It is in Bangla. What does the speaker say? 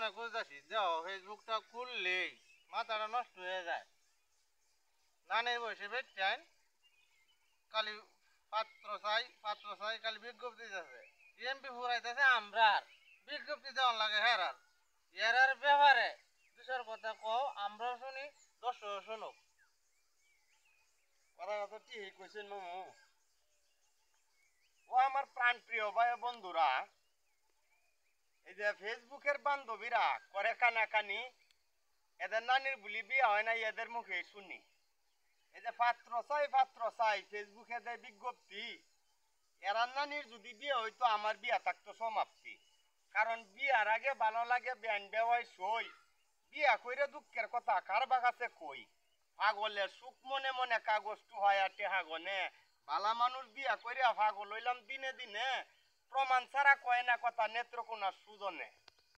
মনে করতেছি যাও ফেসবুকটা খুললেই মাথাটা নষ্ট হয়ে যায়। নানের বয়সে বেচাইন খালি পাত্র চাই খালি বিজ্ঞপ্তি দিতেছে। এমপি ফুরাইতেছে আমরা বিজ্ঞপ্তি দেওয়ার লাগে হেরার এরার ব্যাপারে দুশোর কথা কও আমরাও শুনি দর্শক শুনুক। কথা কথা ঠিক কইছেন মামু। ও আমার প্রাণ প্রিয় ভাই বন্ধুরা, এই যে ফেসবুকের বান্ধবীরা করে কানাকানি, এদের নানির বুলি বিয়ে হয় না এদের মুখে শুনি। এই যে পাত্র চাই ফেসবুকে দেয় বিজ্ঞপ্তি, এরা নানির যদি বিয়ে হইতো আমার বিয়া থাকতো সমাপ্তি। কারণ বিয়ার আগে ভালো লাগে ব্যান বেওয়াই সই, বিয়া কইরে দুঃখের কথা কার বাগাছে কই। পাগলের সুখ মনে মনে কাগজটু হয় আটে হাগনে, বালা মানুষ বিয়া কইরা পাগল হইলাম দিনে দিনে, প্রমাণ ছাড়া কয় না কথা নেত্রকোনার সুজনে।